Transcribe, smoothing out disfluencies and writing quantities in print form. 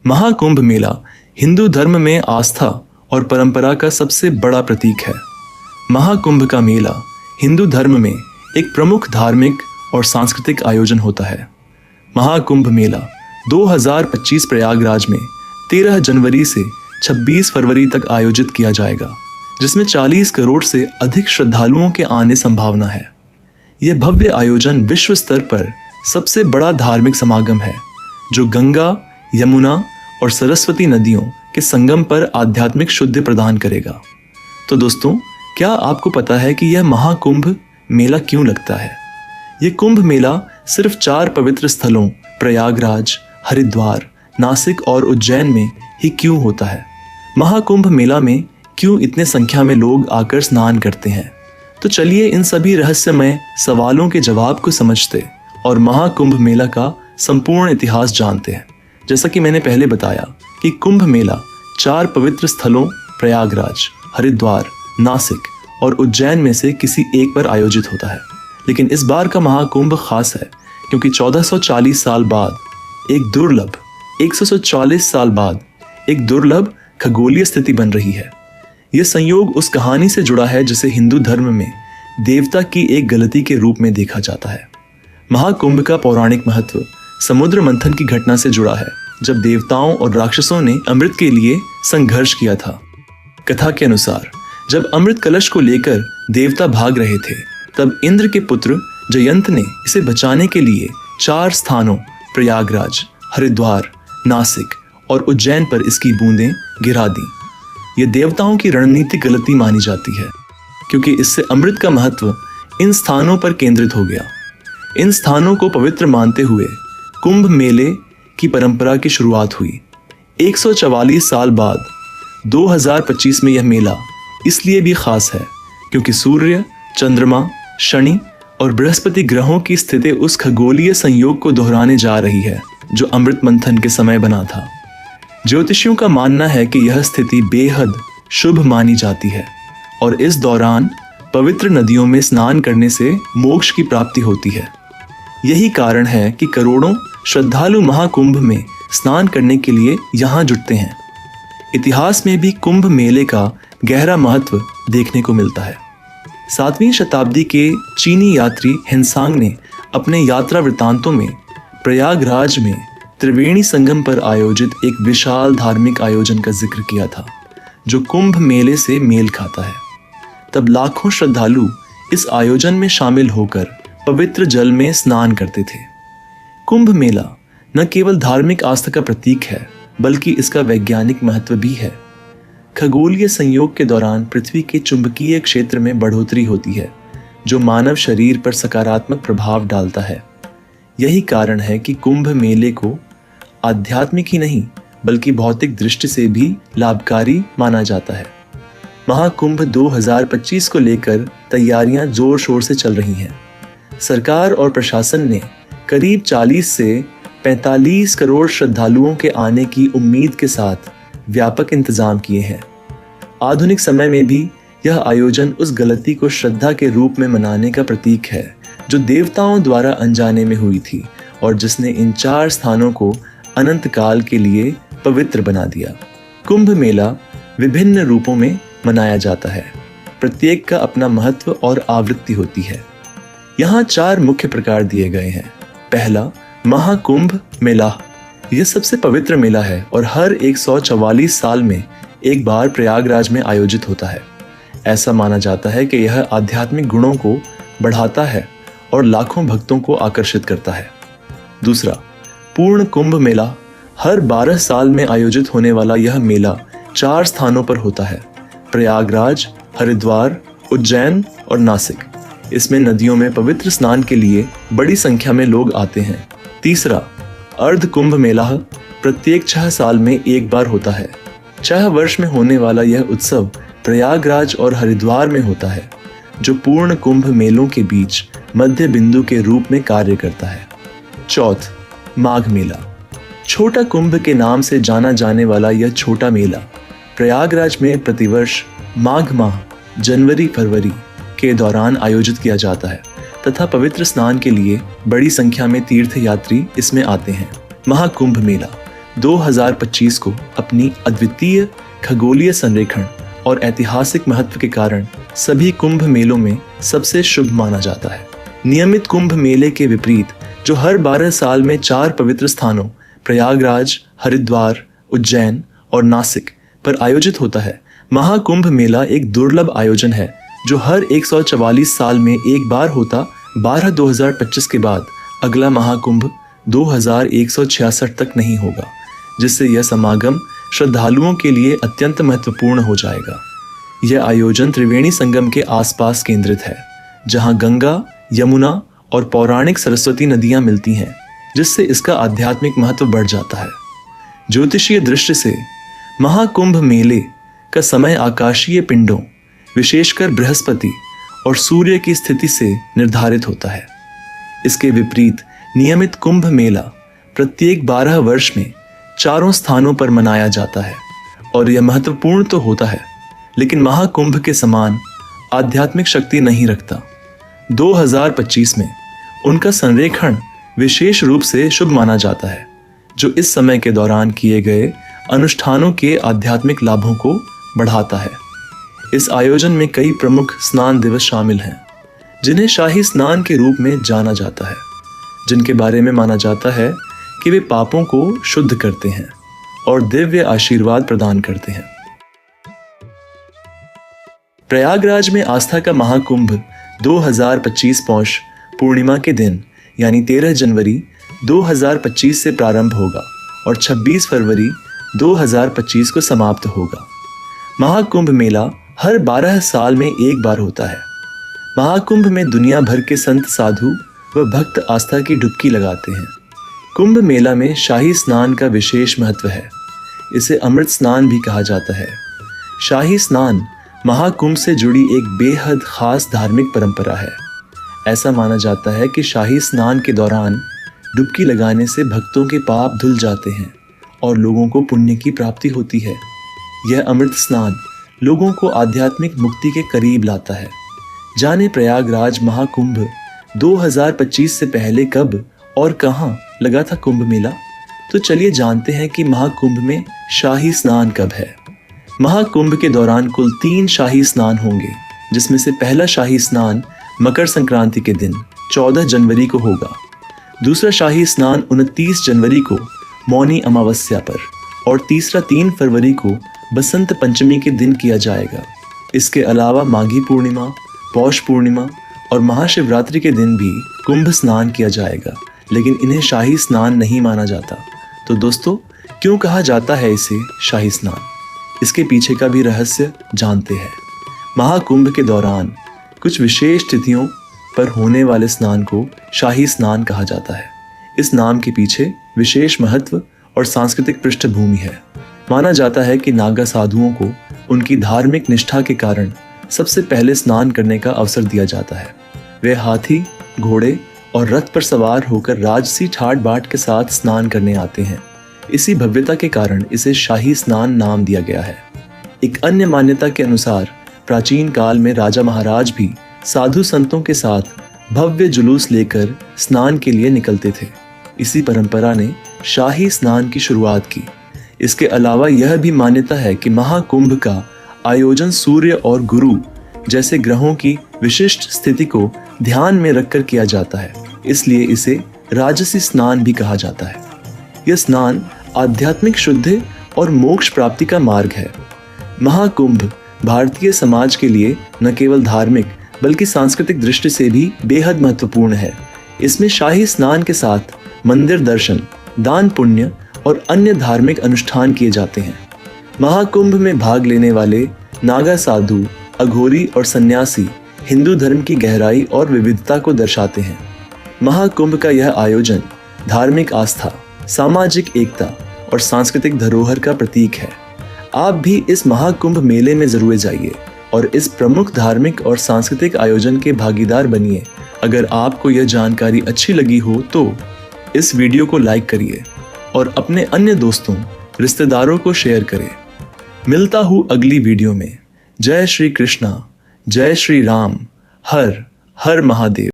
महाकुंभ मेला हिंदू धर्म में आस्था और परंपरा का सबसे बड़ा प्रतीक है। महाकुंभ का मेला हिंदू धर्म में एक प्रमुख धार्मिक और सांस्कृतिक आयोजन होता है। महाकुंभ मेला 2025 प्रयागराज में 13 जनवरी से 26 फरवरी तक आयोजित किया जाएगा, जिसमें 40 करोड़ से अधिक श्रद्धालुओं के आने संभावना है। यह भव्य आयोजन विश्व स्तर पर सबसे बड़ा धार्मिक समागम है, जो गंगा, यमुना और सरस्वती नदियों के संगम पर आध्यात्मिक शुद्धि प्रदान करेगा। तो दोस्तों, क्या आपको पता है कि यह महाकुंभ मेला क्यों लगता है? यह कुंभ मेला सिर्फ 4 पवित्र स्थलों प्रयागराज, हरिद्वार, नासिक और उज्जैन में ही क्यों होता है? महाकुंभ मेला में क्यों इतने संख्या में लोग आकर स्नान करते हैं? तो चलिए इन सभी रहस्यमय सवालों के जवाब को समझते और महाकुंभ मेला का संपूर्ण इतिहास जानते हैं। जैसा कि मैंने पहले बताया कि कुंभ मेला 4 पवित्र स्थलों प्रयागराज, हरिद्वार, नासिक और उज्जैन में से किसी एक पर आयोजित होता है। लेकिन इस बार का महाकुंभ खास है क्योंकि 1440 साल बाद एक दुर्लभ 140 साल बाद एक दुर्लभ खगोलीय स्थिति बन रही है। यह संयोग उस कहानी से जुड़ा है जिसे हिंदू धर्म में देवता की एक गलती के रूप में देखा जाता है। महाकुंभ का पौराणिक महत्व समुद्र मंथन की घटना से जुड़ा है, जब देवताओं और राक्षसों ने अमृत के लिए संघर्ष किया था। कथा के अनुसार जब अमृत कलश को लेकर देवता भाग रहे थे, तब इंद्र के पुत्र जयंत ने इसे बचाने के लिए 4 स्थानों प्रयागराज, हरिद्वार, नासिक और उज्जैन पर इसकी बूंदें गिरा दी। यह देवताओं की रणनीतिक गलती मानी जाती है, क्योंकि इससे अमृत का महत्व इन स्थानों पर केंद्रित हो गया। इन स्थानों को पवित्र मानते हुए कुंभ मेले की परंपरा की शुरुआत हुई। 144 साल बाद 2025 में यह मेला इसलिए भी खास है क्योंकि सूर्य, चंद्रमा, शनि और बृहस्पति ग्रहों की स्थिति उस खगोलीय संयोग को दोहराने जा रही है जो अमृत मंथन के समय बना था। ज्योतिषियों का मानना है कि यह स्थिति बेहद शुभ मानी जाती है और इस दौरान पवित्र नदियों में स्नान करने से मोक्ष की प्राप्ति होती है। यही कारण है कि करोड़ों श्रद्धालु महाकुंभ में स्नान करने के लिए यहाँ जुटते हैं। इतिहास में भी कुंभ मेले का गहरा महत्व देखने को मिलता है। 7वीं शताब्दी के चीनी यात्री हिनसांग ने अपने यात्रा वृत्तांतों में प्रयागराज में त्रिवेणी संगम पर आयोजित एक विशाल धार्मिक आयोजन का जिक्र किया था, जो कुंभ मेले से मेल खाता है। तब लाखों श्रद्धालु इस आयोजन में शामिल होकर पवित्र जल में स्नान करते थे। कुंभ मेला न केवल धार्मिक आस्था का प्रतीक है, बल्कि इसका वैज्ञानिक महत्व भी है। खगोलीय संयोग के दौरान पृथ्वी के चुंबकीय क्षेत्र में बढ़ोतरी होती है, जो मानव शरीर पर सकारात्मक प्रभाव डालता है। यही कारण है कि कुंभ मेले को आध्यात्मिक ही नहीं, बल्कि भौतिक दृष्टि से भी लाभकारी माना जाता है। महाकुंभ 2025 को लेकर तैयारियां जोर शोर से चल रही हैं। सरकार और प्रशासन ने करीब 40 से 45 करोड़ श्रद्धालुओं के आने की उम्मीद के साथ व्यापक इंतजाम किए हैं। आधुनिक समय में भी यह आयोजन उस गलती को श्रद्धा के रूप में मनाने का प्रतीक है जो देवताओं द्वारा अनजाने में हुई थी और जिसने इन 4 स्थानों को अनंत काल के लिए पवित्र बना दिया। कुंभ मेला विभिन्न रूपों में मनाया जाता है। प्रत्येक का अपना महत्व और आवृत्ति होती है। यहाँ 4 मुख्य प्रकार दिए गए हैं। पहला, महाकुंभ मेला। यह सबसे पवित्र मेला है और हर 144 साल में एक बार प्रयागराज में आयोजित होता है। ऐसा माना जाता है कि यह आध्यात्मिक गुणों को बढ़ाता है और लाखों भक्तों को आकर्षित करता है। दूसरा, पूर्ण कुंभ मेला। हर 12 साल में आयोजित होने वाला यह मेला 4 स्थानों पर होता है: प्रयागराज, हरिद्वार, उज्जैन और नासिक। इसमें नदियों में पवित्र स्नान के लिए बड़ी संख्या में लोग आते हैं। तीसरा, अर्ध कुंभ मेला। प्रत्येक 6 साल में एक बार होता है। 6 वर्ष में होने वाला यह उत्सव प्रयागराज और हरिद्वार में होता है, जो पूर्ण कुंभ मेलों के बीच मध्य बिंदु के रूप में कार्य करता है। चौथ, माघ मेला। छोटा कुंभ के नाम से जाना जाने वाला यह छोटा मेला प्रयागराज में प्रतिवर्ष माघ माह जनवरी फरवरी के दौरान आयोजित किया जाता है तथा पवित्र स्नान के लिए बड़ी संख्या में तीर्थ यात्री इसमें आते हैं। महाकुंभ मेला 2025 को अपनी अद्वितीय खगोलीय संरेखण और ऐतिहासिक महत्व के कारण सभी कुंभ मेलों में सबसे शुभ माना जाता है। नियमित कुंभ मेले के विपरीत, जो हर 12 साल में 4 पवित्र स्थानों प्रयागराज, हरिद्वार, उज्जैन और नासिक पर आयोजित होता है, महाकुंभ मेला एक दुर्लभ आयोजन है जो हर 144 साल में एक बार होता। 12/2025 के बाद अगला महाकुंभ 2166 तक नहीं होगा, जिससे यह समागम श्रद्धालुओं के लिए अत्यंत महत्वपूर्ण हो जाएगा। यह आयोजन त्रिवेणी संगम के आसपास केंद्रित है, जहां गंगा, यमुना और पौराणिक सरस्वती नदियां मिलती हैं, जिससे इसका आध्यात्मिक महत्व बढ़ जाता है। ज्योतिषीय दृष्टि से महाकुंभ मेले का समय आकाशीय पिंडों, विशेषकर बृहस्पति और सूर्य की स्थिति से निर्धारित होता है। इसके विपरीत नियमित कुंभ मेला प्रत्येक 12 वर्ष में 4 स्थानों पर मनाया जाता है और यह महत्वपूर्ण तो होता है, लेकिन महाकुंभ के समान आध्यात्मिक शक्ति नहीं रखता। 2025 में उनका संरेखण विशेष रूप से शुभ माना जाता है, जो इस समय के दौरान किए गए अनुष्ठानों के आध्यात्मिक लाभों को बढ़ाता है। इस आयोजन में कई प्रमुख स्नान दिवस शामिल हैं, जिन्हें शाही स्नान के रूप में जाना जाता है, जिनके बारे में माना जाता है कि वे पापों को शुद्ध करते हैं और दिव्य आशीर्वाद प्रदान करते हैं। प्रयागराज में आस्था का महाकुंभ 2025 पौष पूर्णिमा के दिन यानी 13 जनवरी 2025 से प्रारंभ होगा और 26 फरवरी 2025 को समाप्त होगा। महाकुंभ मेला हर 12 साल में एक बार होता है। महाकुंभ में दुनिया भर के संत, साधु व भक्त आस्था की डुबकी लगाते हैं। कुंभ मेला में शाही स्नान का विशेष महत्व है। इसे अमृत स्नान भी कहा जाता है। शाही स्नान महाकुंभ से जुड़ी एक बेहद खास धार्मिक परंपरा है। ऐसा माना जाता है कि शाही स्नान के दौरान डुबकी लगाने से भक्तों के पाप धुल जाते हैं और लोगों को पुण्य की प्राप्ति होती है। यह अमृत स्नान लोगों को आध्यात्मिक मुक्ति के करीब लाता है। जाने प्रयागराज महाकुंभ 2025 से पहले कब और कहां लगा था कुंभ मेला? तो चलिए जानते हैं कि महाकुंभ में शाही स्नान कब है। महाकुंभ के दौरान कुल 3 शाही स्नान होंगे, जिसमें से पहला शाही स्नान मकर संक्रांति के दिन 14 जनवरी को होगा। दूसरा शाही स्नान 29 जनवरी को मौनी अमावस्या पर और तीसरा 3 फरवरी को बसंत पंचमी के दिन किया जाएगा। इसके अलावा माघी पूर्णिमा, पौष पूर्णिमा और महाशिवरात्रि के दिन भी कुंभ स्नान किया जाएगा, लेकिन इन्हें शाही स्नान नहीं माना जाता। तो दोस्तों, क्यों कहा जाता है इसे शाही स्नान? इसके पीछे का भी रहस्य जानते हैं। महाकुंभ के दौरान कुछ विशेष तिथियों पर होने वाले स्नान को शाही स्नान कहा जाता है। इस नाम के पीछे विशेष महत्व और सांस्कृतिक पृष्ठभूमि है। माना जाता है कि नागा साधुओं को उनकी धार्मिक निष्ठा के कारण सबसे पहले स्नान करने का अवसर दिया जाता है। वे हाथी, घोड़े और रथ पर सवार होकर राजसी ठाट बाट के साथ स्नान करने आते हैं। इसी भव्यता के कारण इसे शाही स्नान नाम दिया गया है। एक अन्य मान्यता के अनुसार प्राचीन काल में राजा महाराज भी साधु संतों के साथ भव्य जुलूस लेकर स्नान के लिए निकलते थे। इसी परंपरा ने शाही स्नान की शुरुआत की। इसके अलावा यह भी मान्यता है कि महाकुंभ का आयोजन सूर्य और गुरु जैसे ग्रहों की विशिष्ट स्थिति को ध्यान में रखकर किया जाता है, इसलिए इसे राजसी स्नान भी कहा जाता है। यह स्नान आध्यात्मिक शुद्धि और मोक्ष प्राप्ति का मार्ग है। महाकुंभ भारतीय समाज के लिए न केवल धार्मिक बल्कि सांस्कृतिक दृष्टि से भी बेहद महत्वपूर्ण है। इसमें शाही स्नान के साथ मंदिर दर्शन, दान पुण्य और अन्य धार्मिक अनुष्ठान किए जाते हैं। महाकुंभ में भाग लेने वाले नागा साधु, अघोरी और सन्यासी हिंदू धर्म की गहराई और विविधता को दर्शाते हैं। महाकुंभ का यह आयोजन धार्मिक आस्था, सामाजिक एकता और सांस्कृतिक धरोहर का प्रतीक है। आप भी इस महाकुंभ मेले में जरूर जाइए और इस प्रमुख धार्मिक और सांस्कृतिक आयोजन के भागीदार बनिए। अगर आपको यह जानकारी अच्छी लगी हो तो इस वीडियो को लाइक करिए और अपने अन्य दोस्तों, रिश्तेदारों को शेयर करें। मिलता हूँ अगली वीडियो में। जय श्री कृष्णा, जय श्री राम, हर हर महादेव।